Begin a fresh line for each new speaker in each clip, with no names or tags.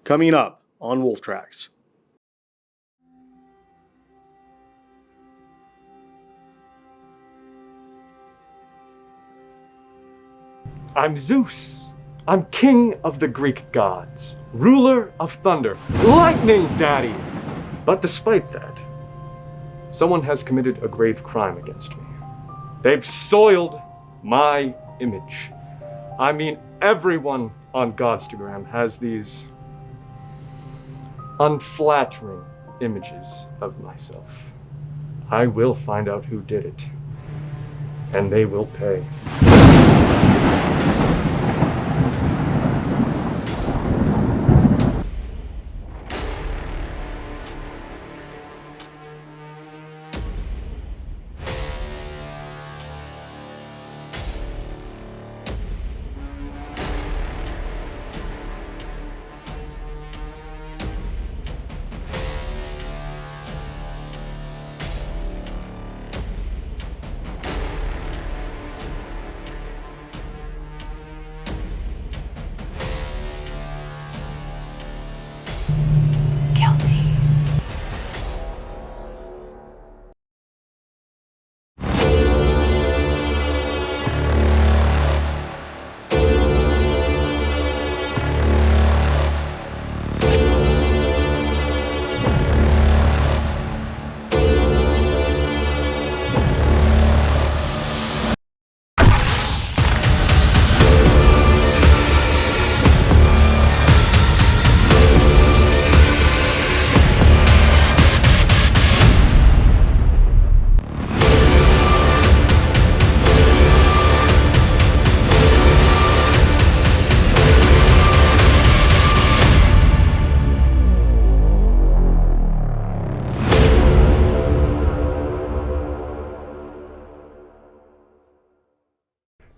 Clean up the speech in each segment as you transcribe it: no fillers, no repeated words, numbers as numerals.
Coming up on Wolf Tracks.
I'm Zeus. I'm king of the Greek gods, ruler of thunder, lightning daddy. But despite that, someone has committed a grave crime against me. They've soiled my image. I mean, everyone on Godstagram has these unflattering images of myself. I will find out who did it, and they will pay.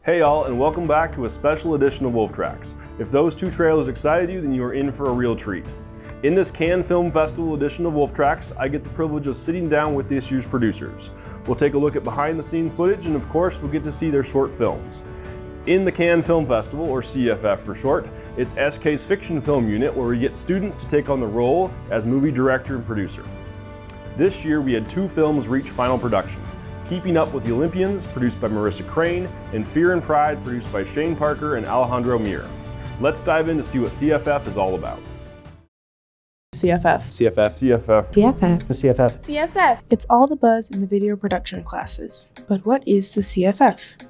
Hey y'all, and welcome back to a special edition of Wolf Tracks. If those two trailers excited you, then you are in for a real treat. In this Cannes Film Festival edition of Wolf Tracks, I get the privilege of sitting down with this year's producers. We'll take a look at behind the scenes footage, and of course, we'll get to see their short films. In the Cannes Film Festival, or CFF for short, it's SK's Fiction Film Unit where we get students to take on the role as movie director and producer. This year we had two films reach final production. Keeping Up with the Olympians, produced by Marissa Crane, and Fear and Pride, produced by Shane Parker and Alejandro Mier. Let's dive in to see what CFF is all about.
CFF.
It's all the buzz in the video production classes. But what is the CFF?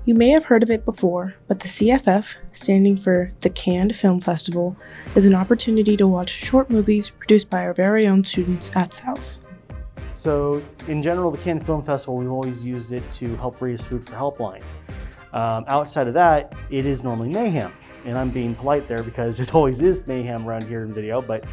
You may have heard of it before, but the CFF, standing for the Cannes Film Festival, is an opportunity to watch short movies produced by our very own students at South.
So in general, the Cannes Film Festival, we've always used it to help raise food for Helpline. Outside of that, it is normally mayhem. And I'm being polite there because it always is mayhem around here in video, but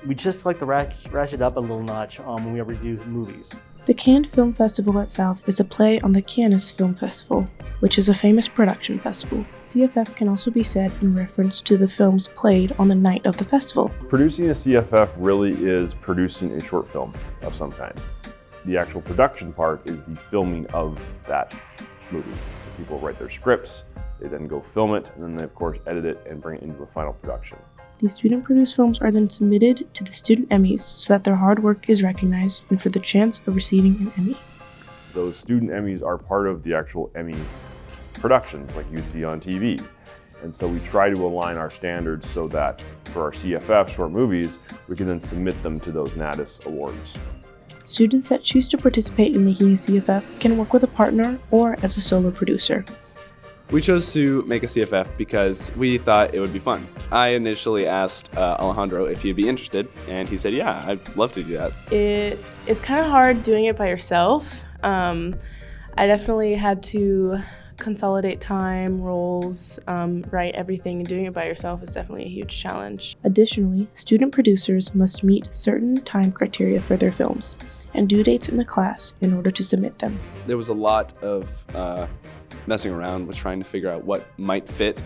we just like to ratchet up a little notch when we ever do movies.
The Cannes Film Festival at South is a play on the Cannes Film Festival, which is a famous production festival. CFF can also be said in reference to the films played on the night of the festival.
Producing a CFF really is producing a short film of some kind. The actual production part is the filming of that movie. So people write their scripts, they then go film it, and then they of course edit it and bring it into a final production.
These student-produced films are then submitted to the student Emmys so that their hard work is recognized and for the chance of receiving an Emmy.
Those student Emmys are part of the actual Emmy productions like you'd see on TV. And so we try to align our standards so that for our CFF short movies, we can then submit them to those NATIS awards.
Students that choose to participate in making a CFF can work with a partner or as a solo producer.
We chose to make a CFF because we thought it would be fun. I initially asked Alejandro if he'd be interested, and he said, yeah, I'd love to do that.
It is kind of hard doing it by yourself. I definitely had to consolidate time, roles, write everything, and doing it by yourself is definitely a huge challenge.
Additionally, student producers must meet certain time criteria for their films and due dates in the class in order to submit them.
There was a lot of messing around with trying to figure out what might fit,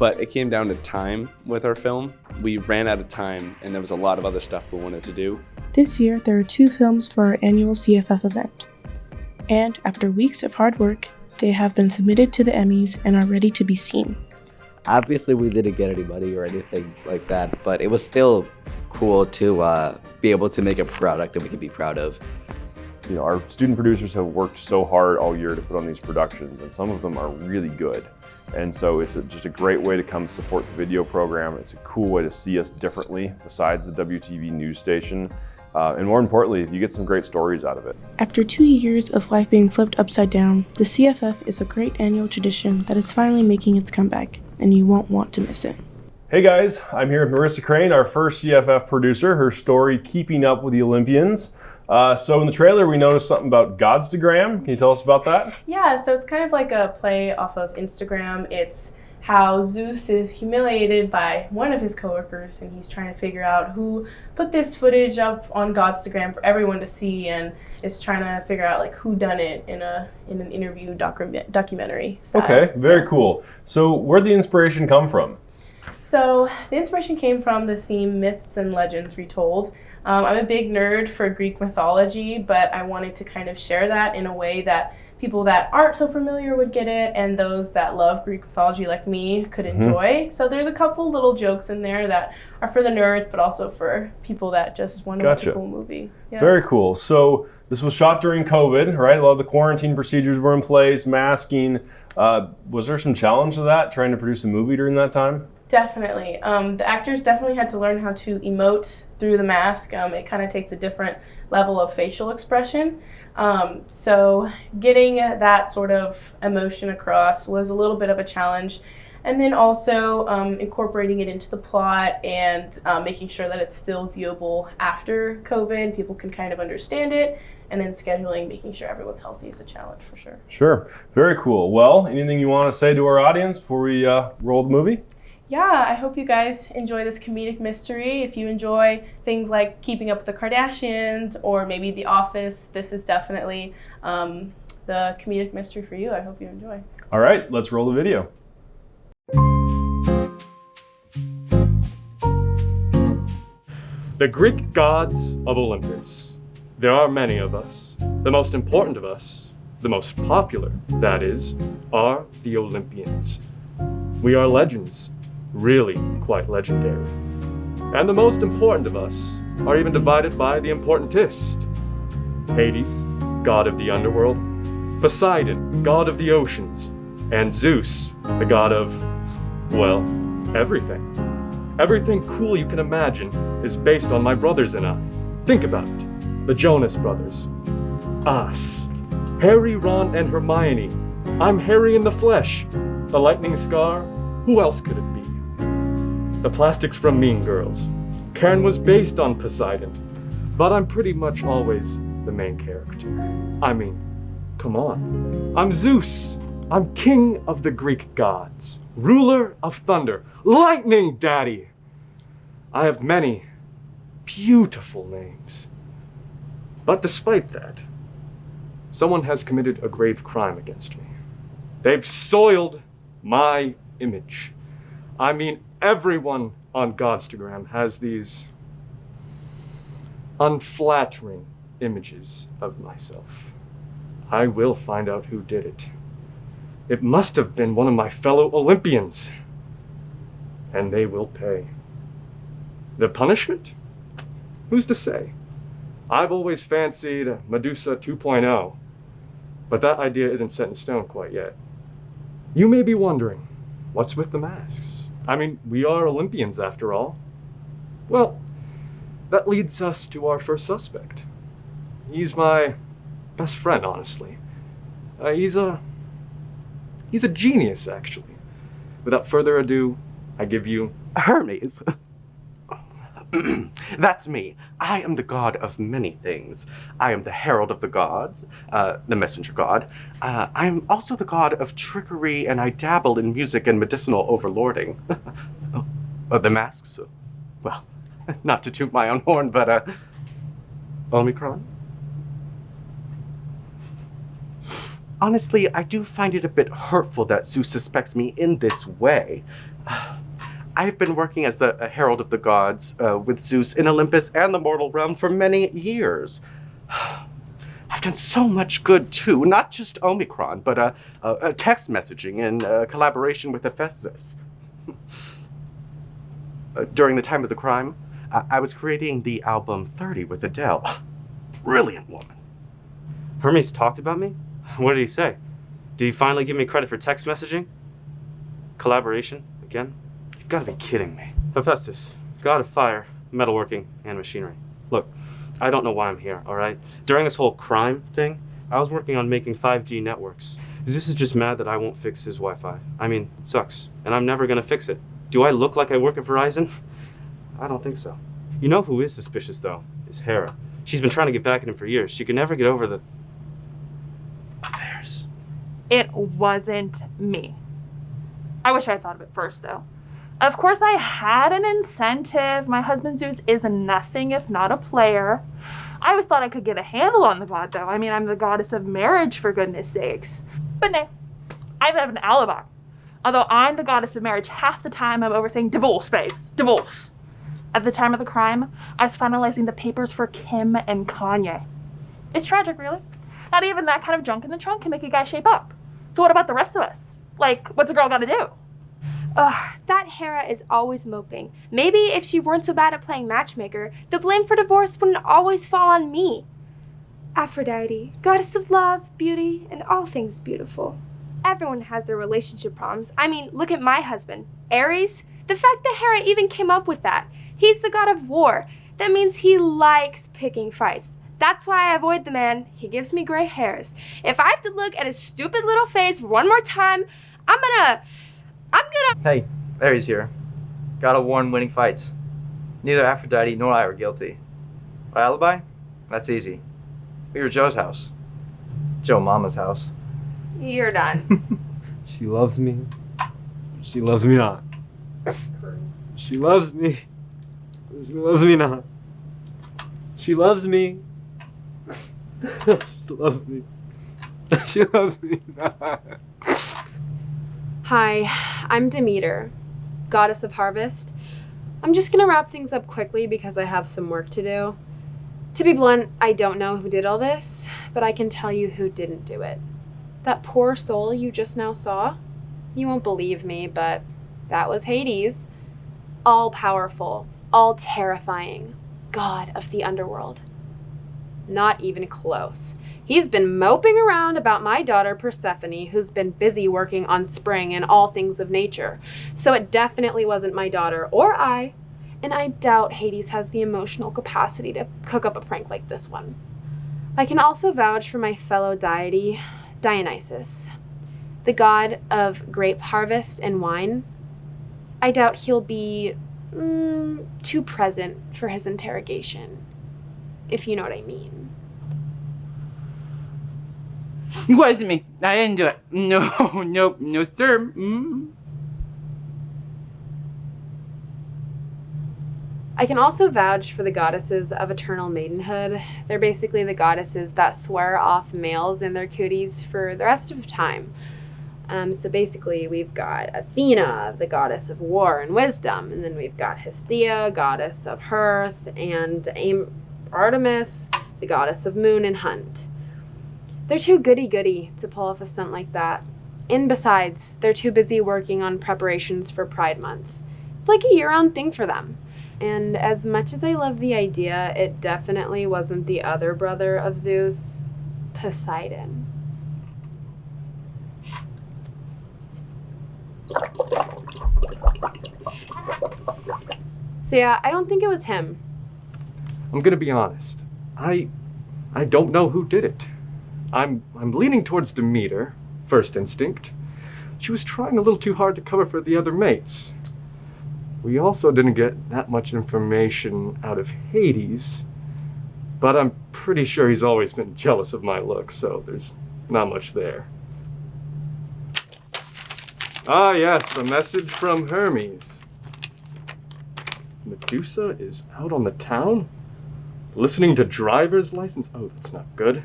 but it came down to time with our film. We ran out of time and there was a lot of other stuff we wanted to do.
This year, there are 2 films for our annual CFF event. And after weeks of hard work, they have been submitted to the Emmys and are ready to be seen.
Obviously, we didn't get any money or anything like that, but it was still cool to be able to make a product that we could be proud of.
You know, our student producers have worked so hard all year to put on these productions, and some of them are really good. And so it's just a great way to come support the video program. It's a cool way to see us differently besides the WTV news station. And more importantly, you get some great stories out of it.
After 2 years of life being flipped upside down, the CFF is a great annual tradition that is finally making its comeback, and you won't want to miss it.
Hey guys, I'm here with Marissa Crane, our first CFF producer, her story, Keeping Up with the Olympians. So in the trailer, we noticed something about Godstagram. Can you tell us about that?
Yeah, so it's kind of like a play off of Instagram. It's how Zeus is humiliated by one of his coworkers, and he's trying to figure out who put this footage up on Godstagram for everyone to see, and is trying to figure out like who done it in an interview documentary style.
Okay, very cool. So where'd the inspiration come from?
So the inspiration came from the theme Myths and Legends Retold. I'm a big nerd for Greek mythology, but I wanted to kind of share that in a way that people that aren't so familiar would get it, and those that love Greek mythology like me could enjoy. So there's a couple little jokes in there that are for the nerds, but also for people that just want to watch a cool movie. Yeah.
Very cool. So this was shot during COVID, right? A lot of the quarantine procedures were in place, masking. Was there some challenge to that, trying to produce a movie during that time?
Definitely. The actors definitely had to learn how to emote through the mask. It kind of takes a different level of facial expression. So getting that sort of emotion across was a little bit of a challenge. And then also incorporating it into the plot and making sure that it's still viewable after COVID. People can kind of understand it. And then scheduling, making sure everyone's healthy is a challenge for sure.
Sure. Very cool. Well, anything you want to say to our audience before we roll the movie?
Yeah, I hope you guys enjoy this comedic mystery. If you enjoy things like Keeping Up with the Kardashians or maybe The Office, this is definitely the comedic mystery for you. I hope you enjoy.
All right, let's roll the video.
The Greek gods of Olympus. There are many of us. The most important of us, the most popular, that is, are the Olympians. We are legends. Really quite legendary. And the most important of us are even divided by the importantest. Hades, god of the underworld, Poseidon, god of the oceans, and Zeus, the god of, well, everything. Everything cool you can imagine is based on my brothers and I. Think about it. The Jonas Brothers. Us. Harry, Ron, and Hermione. I'm Harry in the flesh. The lightning scar. Who else could it be? The plastics from Mean Girls. Karen was based on Poseidon, but I'm pretty much always the main character. I mean, come on. I'm Zeus. I'm king of the Greek gods, ruler of thunder, lightning daddy. I have many beautiful names. But despite that, someone has committed a grave crime against me. They've soiled my image. I mean, everyone on Godstagram has these unflattering images of myself. I will find out who did it. It must have been one of my fellow Olympians. And they will pay. The punishment? Who's to say? I've always fancied Medusa 2.0, but that idea isn't set in stone quite yet. You may be wondering, what's with the masks? I mean, we are Olympians after all. Well, that leads us to our first suspect. He's my best friend, honestly. He's a genius, actually. Without further ado, I give you
Hermes. That's me. I am the god of many things. I am the herald of the gods, the messenger god. I am also the god of trickery, and I dabble in music and medicinal overlording. The masks? Well, not to toot my own horn, but Omicron? Honestly, I do find it a bit hurtful that Zeus suspects me in this way. I have been working as the herald of the gods with Zeus in Olympus and the mortal realm for many years. I've done so much good too, not just Omicron, but text messaging and collaboration with Hephaestus. During the time of the crime, I was creating the album 30 with Adele. Brilliant woman.
Hermes talked about me? What did he say? Did he finally give me credit for text messaging? Collaboration? Again? You've got to be kidding me. Hephaestus, god of fire, metalworking, and machinery. Look, I don't know why I'm here, all right? During this whole crime thing, I was working on making 5G networks. Zeus is just mad that I won't fix his Wi-Fi. I mean, it sucks, and I'm never gonna fix it. Do I look like I work at Verizon? I don't think so. You know who is suspicious, though? Is Hera. She's been trying to get back at him for years. She could never get over the affairs.
It wasn't me. I wish I had thought of it first, though. Of course, I had an incentive. My husband Zeus is nothing if not a player. I always thought I could get a handle on the god, though. I mean, I'm the goddess of marriage, for goodness sakes. But no, I have an alibi. Although I'm the goddess of marriage, half the time I'm overseeing divorce, babes. Divorce. At the time of the crime, I was finalizing the papers for Kim and Kanye. It's tragic, really. Not even that kind of junk in the trunk can make a guy shape up. So what about the rest of us? Like, what's a girl gotta do?
Ugh, that Hera is always moping. Maybe if she weren't so bad at playing matchmaker, the blame for divorce wouldn't always fall on me. Aphrodite, goddess of love, beauty, and all things beautiful. Everyone has their relationship problems. I mean, look at my husband, Ares. The fact that Hera even came up with that. He's the god of war. That means he likes picking fights. That's why I avoid the man. He gives me gray hairs. If I have to look at his stupid little face one more time, I'm gonna...
Hey, Ares here. God of war and winning fights. Neither Aphrodite nor I were guilty. My alibi? That's easy. We were at Joe's house. Joe Mama's house.
You're done.
She loves me. She loves me not. She loves me. She loves me not. She loves me. She loves me. She loves me not.
Hi, I'm Demeter, goddess of harvest. I'm just gonna wrap things up quickly because I have some work to do. To be blunt, I don't know who did all this, but I can tell you who didn't do it. That poor soul you just now saw? You won't believe me, but that was Hades. All powerful, all terrifying, god of the underworld. Not even close. He's been moping around about my daughter Persephone, who's been busy working on spring and all things of nature. So it definitely wasn't my daughter or I, and I doubt Hades has the emotional capacity to cook up a prank like this one. I can also vouch for my fellow deity, Dionysus, the god of grape harvest and wine. I doubt he'll be too present for his interrogation, if you know what I mean.
It wasn't me. I didn't do it. No, sir.
I can also vouch for the goddesses of eternal maidenhood. They're basically the goddesses that swear off males and their cooties for the rest of time. So basically, we've got Athena, the goddess of war and wisdom, and then we've got Hestia, goddess of hearth, and Artemis, the goddess of moon and hunt. They're too goody-goody to pull off a stunt like that. And besides, they're too busy working on preparations for Pride Month. It's like a year-round thing for them. And as much as I love the idea, it definitely wasn't the other brother of Zeus, Poseidon. So yeah, I don't think it was him.
I'm gonna be honest. I don't know who did it. I'm leaning towards Demeter, first instinct. She was trying a little too hard to cover for the other mates. We also didn't get that much information out of Hades, but I'm pretty sure he's always been jealous of my looks, so there's not much there. Ah yes, a message from Hermes. Medusa is out on the town? Listening to driver's license? Oh, that's not good.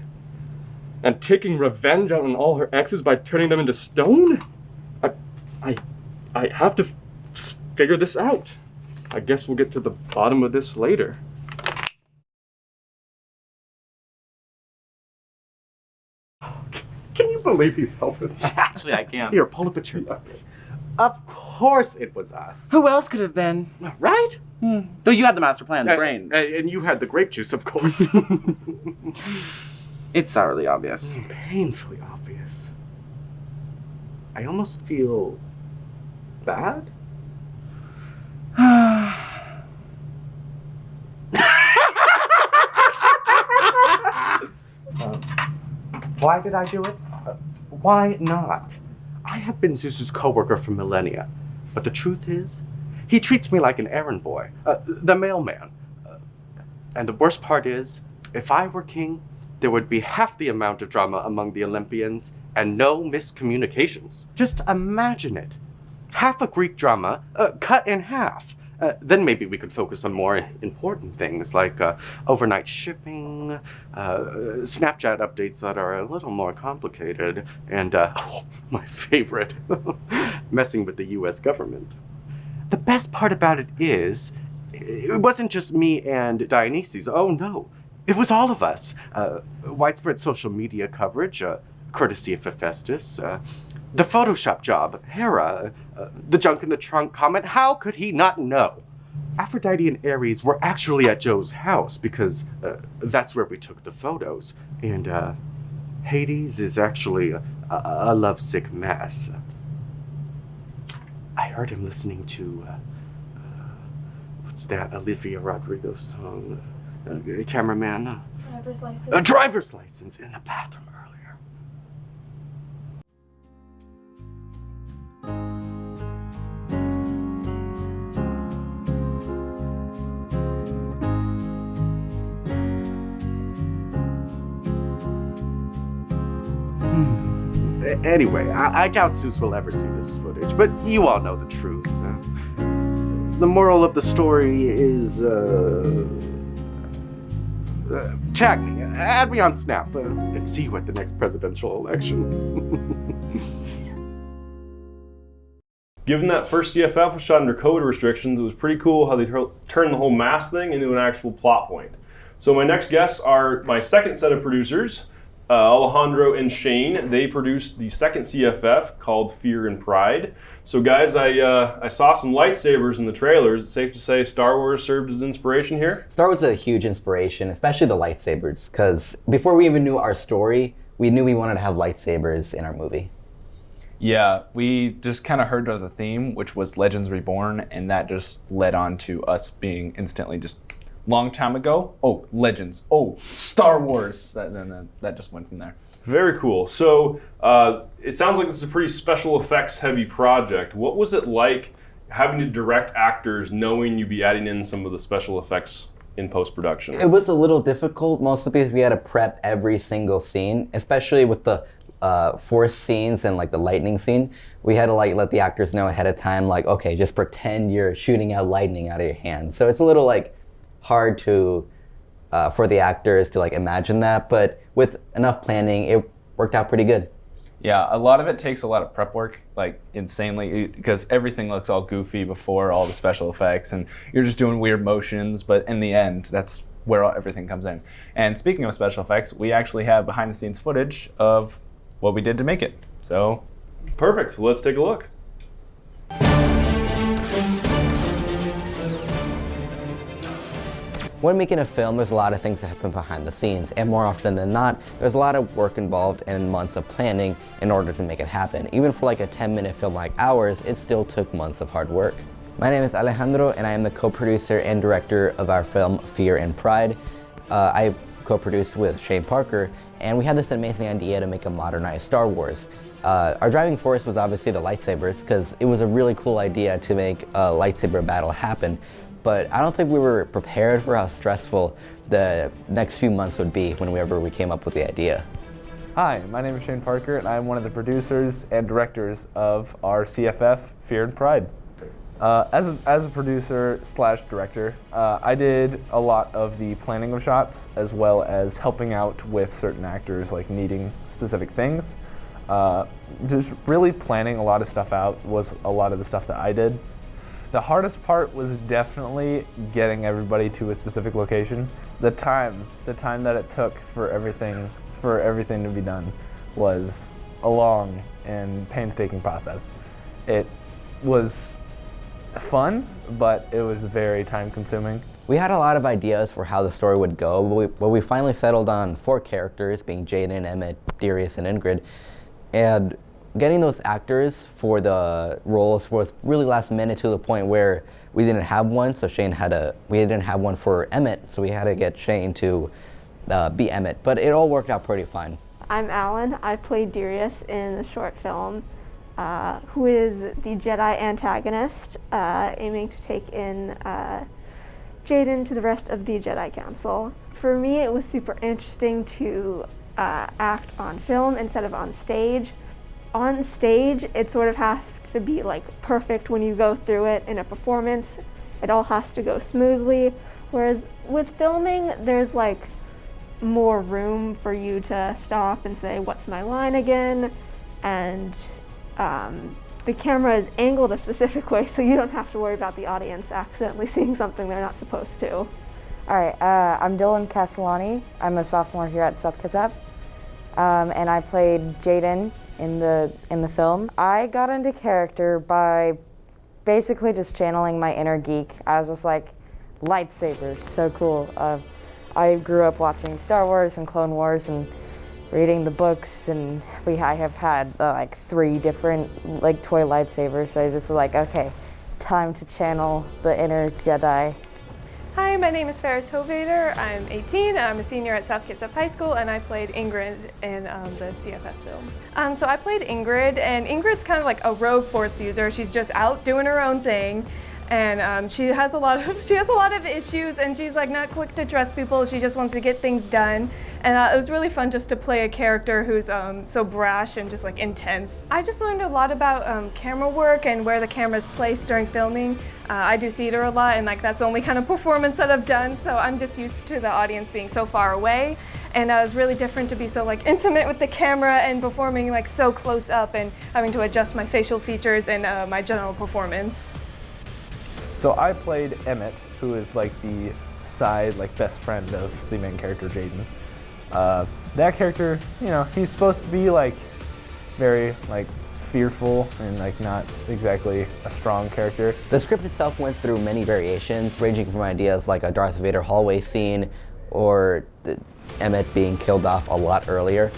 And taking revenge on all her exes by turning them into stone? I have to figure this out. I guess we'll get to the bottom of this later.
Can you believe you fell for this?
Actually, I can't.
Here, pull up a chair.
Of course.
course it was us.
Who else could have been?
Right?
Though you had the master plan's brains.
And you had the grape juice, of course.
It's sourly obvious.
Painfully obvious. I almost feel bad. Why did I do it? Why not? I have been Zeus's co-worker for millennia, but the truth is, he treats me like an errand boy, the mailman. And the worst part is, if I were king, there would be half the amount of drama among the Olympians and no miscommunications. Just imagine it. Half a Greek drama cut in half. Then maybe we could focus on more important things like overnight shipping, Snapchat updates that are a little more complicated, and my favorite, messing with the US government. The best part about it is, it wasn't just me and Dionysus. Oh no, it was all of us. Widespread social media coverage, courtesy of Hephaestus, the Photoshop job, Hera, the junk in the trunk comment. How could he not know? Aphrodite and Ares were actually at Joe's house because that's where we took the photos. And Hades is actually a lovesick mess. I heard him listening to, what's that, Olivia Rodrigo song? Cameraman?
Driver's license.
A driver's license in the bathroom earlier. Anyway, I doubt Zeus will ever see this footage, but you all know the truth. The moral of the story is, tag me, add me on Snap, and see you at the next presidential election.
Given that first CFF was shot under COVID restrictions, it was pretty cool how they turned the whole mask thing into an actual plot point. So my next guests are my second set of producers, Alejandro and Shane. They produced the second CFF called Fear and Pride. So guys, I saw some lightsabers in the trailers. Is it safe to say Star Wars served as inspiration here?
Star Wars was a huge inspiration, especially the lightsabers, because before we even knew our story, we knew we wanted to have lightsabers in our movie.
Yeah, we just kind of heard of the theme, which was Legends Reborn, and that just led on to us being instantly just long time ago. Oh, Legends. Oh, Star Wars. That just went from there.
Very cool. So it sounds like this is a pretty special effects heavy project. What was it like having to direct actors knowing you'd be adding in some of the special effects in post-production?
It was a little difficult, mostly because we had to prep every single scene, especially with the force scenes and like the lightning scene. We had to like let the actors know ahead of time, like, okay, just pretend you're shooting out lightning out of your hand. So it's a little like hard to for the actors to like imagine that, but with enough planning, it worked out pretty good.
Yeah, a lot of it takes a lot of prep work, like insanely, because everything looks all goofy before all the special effects, and you're just doing weird motions, but in the end, that's where everything comes in. And speaking of special effects, we actually have behind the scenes footage of what we did to make it. So,
perfect. Let's take a look.
When making a film, there's a lot of things that happen behind the scenes, and more often than not, there's a lot of work involved and months of planning in order to make it happen. Even for like a 10-minute film like ours, it still took months of hard work. My name is Alejandro, and I am the co-producer and director of our film Fear and Pride. I co-produced with Shane Parker, and we had this amazing idea to make a modernized Star Wars. Our driving force was obviously the lightsabers, because it was a really cool idea to make a lightsaber battle happen. But I don't think we were prepared for how stressful the next few months would be whenever we came up with the idea.
Hi, my name is Shane Parker, and I'm one of the producers and directors of our CFF, Fear and Pride. As a producer slash director, I did a lot of the planning of shots, as well as helping out with certain actors like needing specific things. Just really planning a lot of stuff out was a lot of the stuff that I did. The hardest part was definitely getting everybody to a specific location. The time that it took for everything to be done was a long and painstaking process. It was fun, but it was very time consuming.
We had a lot of ideas for how the story would go, but we finally settled on 4 characters, being Jaden, Emmett, Darius, and Ingrid. And getting those actors for the roles was really last minute, to the point where we didn't have one, so we didn't have one for Emmett, so we had to get Shane to be Emmett. But it all worked out pretty fine.
I'm Alan. I played Darius in the short film, who is the Jedi antagonist, aiming to take in Jaden to the rest of the Jedi Council. For me, it was super interesting to act on film instead of on stage. On stage, it sort of has to be like perfect when you go through it in a performance. It all has to go smoothly. Whereas with filming, there's like more room for you to stop and say, what's my line again? And the camera is angled a specific way, so you don't have to worry about the audience accidentally seeing something they're not supposed to.
All right, I'm Dylan Castellani. I'm a sophomore here at South Kitsap, and I played Jaden in the film. I got into character by basically just channeling my inner geek. I was just like, lightsabers, so cool. I grew up watching Star Wars and Clone Wars and reading the books, and I have had like 3 different like toy lightsabers, so I just was like, okay, time to channel the inner Jedi.
Hi, my name is Ferris Hovater. I'm 18 and I'm a senior at South Kitsap High School, and I played Ingrid in the CFF film. So I played Ingrid, and Ingrid's kind of like a rogue force user. She's just out doing her own thing. And she has a lot of issues, and she's like not quick to trust people. She just wants to get things done. And it was really fun just to play a character who's so brash and just like intense. I just learned a lot about camera work and where the camera's placed during filming. I do theater a lot, and like that's the only kind of performance that I've done, so I'm just used to the audience being so far away. And it was really different to be so like intimate with the camera and performing like so close up and having to adjust my facial features and my general performance.
So I played Emmett, who is like the side like best friend of the main character, Jaden. That character, you know, he's supposed to be like very like fearful and like not exactly a strong character.
The script itself went through many variations, ranging from ideas like a Darth Vader hallway scene or Emmett being killed off a lot earlier.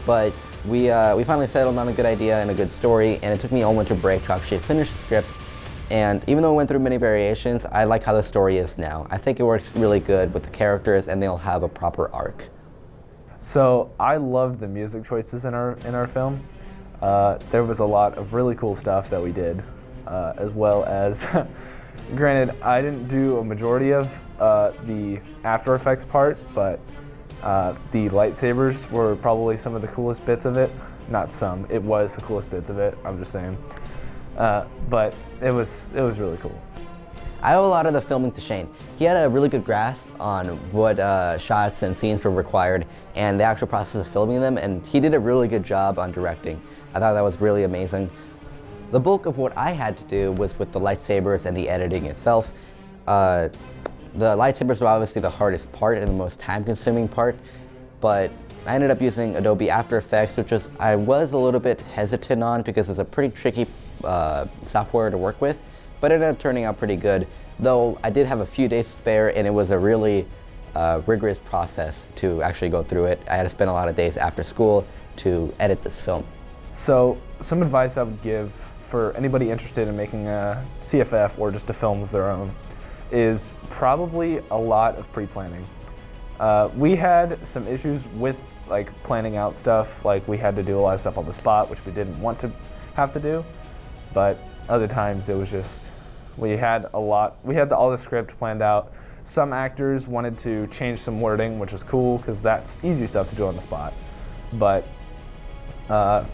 But we finally settled on a good idea and a good story, and it took me all winter break to actually finish the script. And even though it went through many variations, I like how the story is now. I think it works really good with the characters, and they'll have a proper arc.
So I loved the music choices in our film. There was a lot of really cool stuff that we did, as well as, granted, I didn't do a majority of the After Effects part, but the lightsabers were probably some of the coolest bits of it. Not some, it was the coolest bits of it, I'm just saying. But it was really cool.
I owe a lot of the filming to Shane. He had a really good grasp on what shots and scenes were required and the actual process of filming them, and he did a really good job on directing. I thought that was really amazing. The bulk of what I had to do was with the lightsabers and the editing itself. The lightsabers were obviously the hardest part and the most time-consuming part, but I ended up using Adobe After Effects, which I was a little bit hesitant on because it's a pretty tricky software to work with, but it ended up turning out pretty good, though I did have a few days to spare, and it was a really rigorous process to actually go through it. I had to spend a lot of days after school to edit this film.
So some advice I would give for anybody interested in making a CFF or just a film of their own is probably a lot of pre-planning. We had some issues with like planning out stuff, like we had to do a lot of stuff on the spot, which we didn't want to have to do, but other times it was just, we had all the script planned out. Some actors wanted to change some wording, which was cool because that's easy stuff to do on the spot, but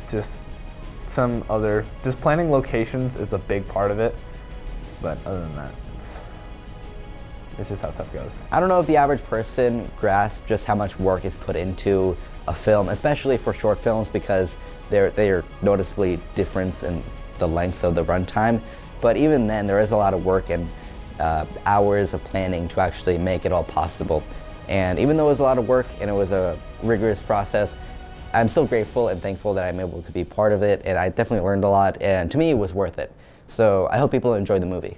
just planning locations is a big part of it, but other than that, it's just how stuff goes.
I don't know if the average person grasps just how much work is put into a film, especially for short films, because they are noticeably different in the length of the runtime. But even then, there is a lot of work and hours of planning to actually make it all possible. And even though it was a lot of work and it was a rigorous process, I'm still grateful and thankful that I'm able to be part of it, and I definitely learned a lot, and to me it was worth it. So I hope people enjoy the movie.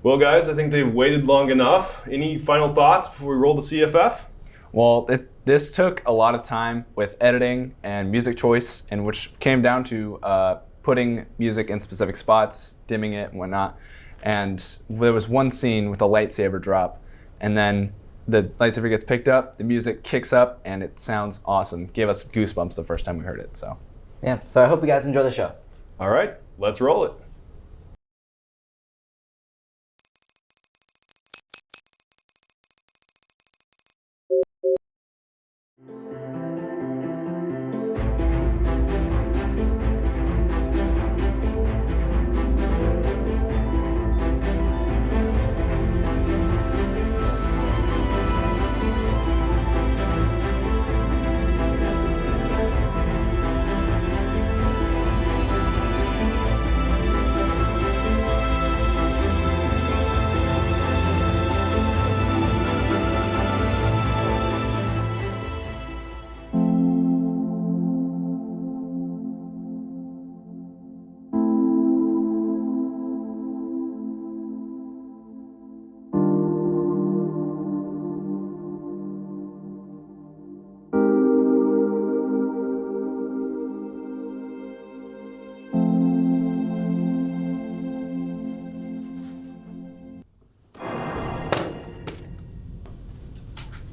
Well, guys, I think they've waited long enough. Any final thoughts before we roll the CFF?
Well, this took a lot of time with editing and music choice, and which came down to putting music in specific spots, dimming it and whatnot. And there was one scene with a lightsaber drop, and then the lightsaber gets picked up, the music kicks up, and it sounds awesome. Gave us goosebumps the first time we heard it. So
yeah, so I hope you guys enjoy the show.
All right, let's roll it.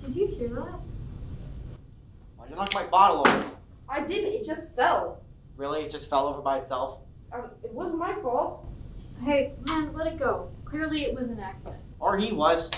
Did you hear that?
Why'd you knock my bottle over?
I didn't, it just fell.
Really? It just fell over by itself?
It wasn't my fault. Hey, man, let it go. Clearly it was an accident.
Or he was.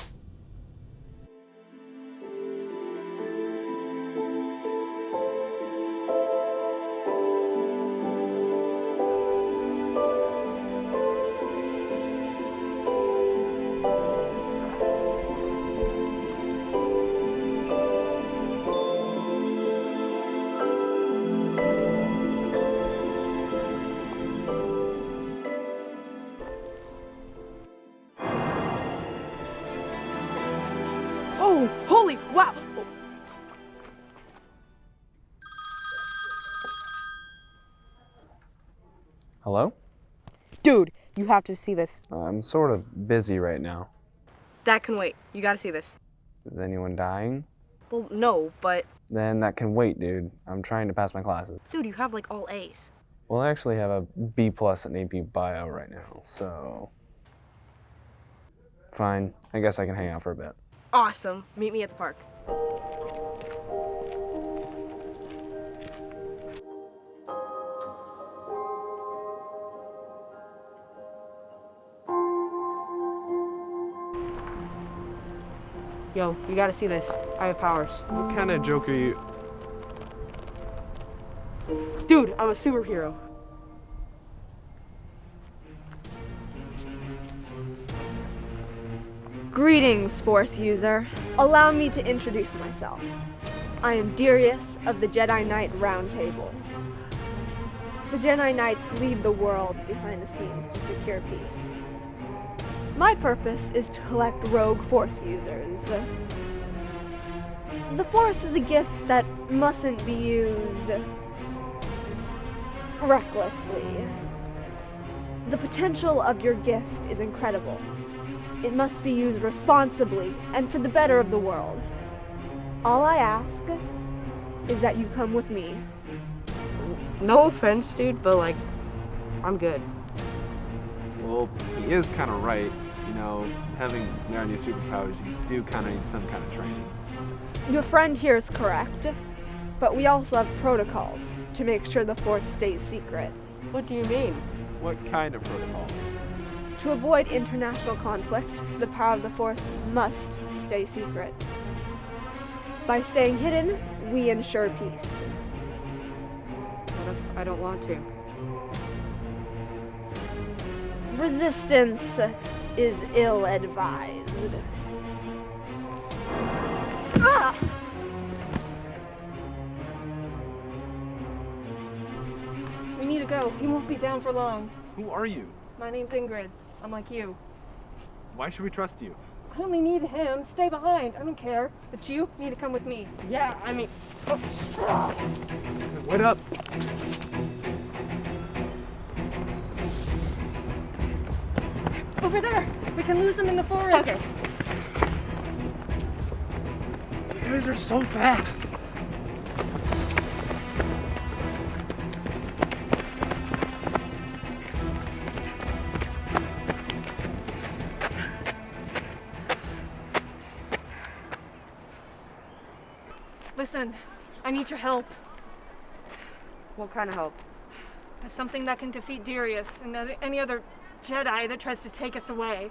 Oh, holy wow!
Hello?
Dude, you have to see this.
I'm sort of busy right now.
That can wait. You gotta see this.
Is anyone dying?
Well, no, but...
Then that can wait, dude. I'm trying to pass my classes.
Dude, you have like all A's.
Well, I actually have a B+ in AP Bio right now, so... Fine. I guess I can hang out for a bit.
Awesome. Meet me at the park. Yo, you gotta see this. I have powers.
What kind of joke are you...
Dude, I'm a superhero.
Greetings, Force user. Allow me to introduce myself. I am Darius of the Jedi Knight Round Table. The Jedi Knights lead the world behind the scenes to secure peace. My purpose is to collect rogue Force users. The Force is a gift that mustn't be used recklessly. The potential of your gift is incredible. It must be used responsibly and for the better of the world. All I ask is that you come with me.
No offense, dude, but like, I'm good.
Well, he is kind of right. You know, having new superpowers, you do kind of need some kind of training.
Your friend here is correct, but we also have protocols to make sure the Force stays secret.
What do you mean?
What kind of protocols?
To avoid international conflict, the power of the Force must stay secret. By staying hidden, we ensure peace.
What if I don't want to?
Resistance is ill-advised. Ah!
We need to go. He won't be down for long.
Who are you?
My name's Ingrid. I'm like you.
Why should we trust you?
I only need him. Stay behind. I don't care. But you need to come with me. Yeah, I mean...
Wait up!
Over there! We can lose them in the forest! Okay.
You guys are so fast.
Listen, I need your help.
What kind of help?
I have something that can defeat Darius and any other Jedi that tries to take us away.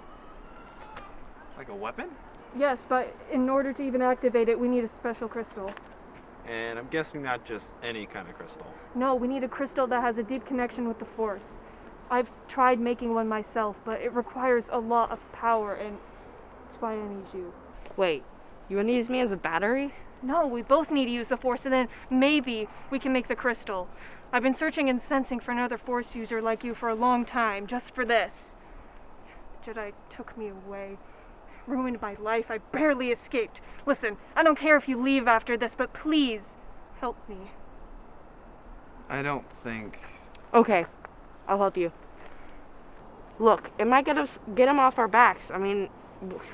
Like a weapon?
Yes, but in order to even activate it, we need a special crystal.
And I'm guessing not just any kind of crystal.
No, we need a crystal that has a deep connection with the Force. I've tried making one myself, but it requires a lot of power, and that's why I need you.
Wait, you want to use me as a battery?
No, we both need to use the Force, and then maybe we can make the crystal. I've been searching and sensing for another Force user like you for a long time, just for this. Jedi took me away, ruined my life. I barely escaped. Listen, I don't care if you leave after this, but please, help me.
I don't think...
Okay, I'll help you. Look, it might get him off our backs. I mean,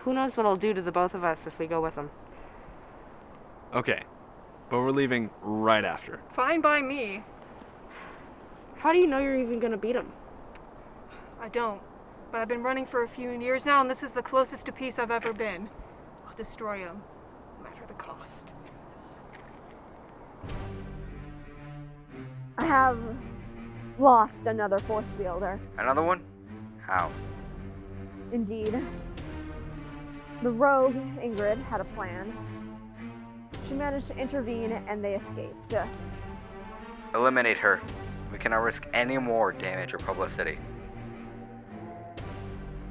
who knows what it'll do to the both of us if we go with him.
Okay, but we're leaving right after.
Fine by me.
How do you know you're even gonna beat him?
I don't, but I've been running for a few years now, and this is the closest to peace I've ever been. I'll destroy him, no matter the cost.
I have lost another Force wielder.
Another one? How?
Indeed. The rogue, Ingrid, had a plan. She managed to intervene and they escaped.
Eliminate her. We cannot risk any more damage or publicity.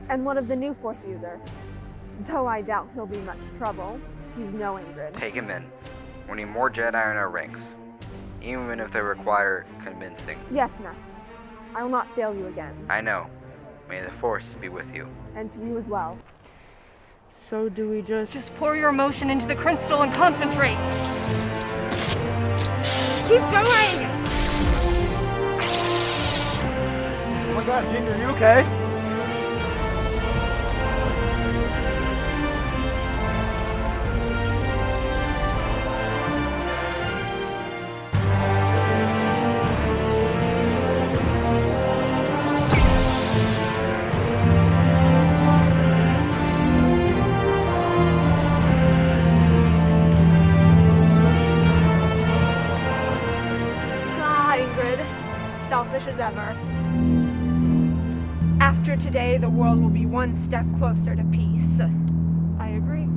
And one of the new Force user. Though I doubt he'll be much trouble. He's no Ingrid.
Take him in. We need more Jedi in our ranks. Even if they require convincing.
Yes, Master. I will not fail you again.
I know. May the Force be with you.
And to you as well.
So do we
Just pour your emotion into the crystal and concentrate. Keep going!
Oh my god, Jake, are you okay?
Selfish as ever. After today, the world will be one step closer to peace. I agree.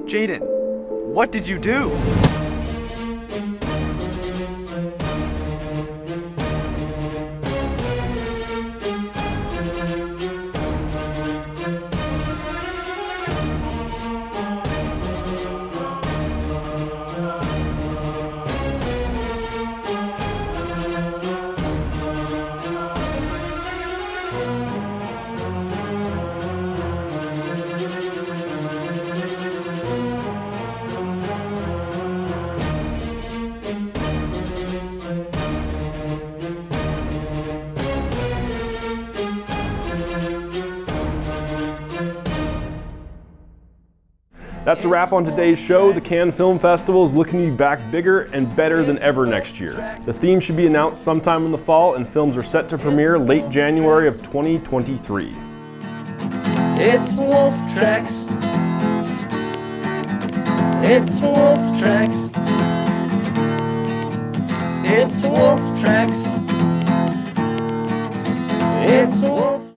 Jaden, what did you do?
That's a wrap on today's show. The Cannes Film Festival is looking to be back bigger and better than ever next year. The theme should be announced sometime in the fall, and films are set to premiere late January of 2023.
It's Wolf Tracks. It's Wolf Tracks. It's Wolf Tracks. It's Wolf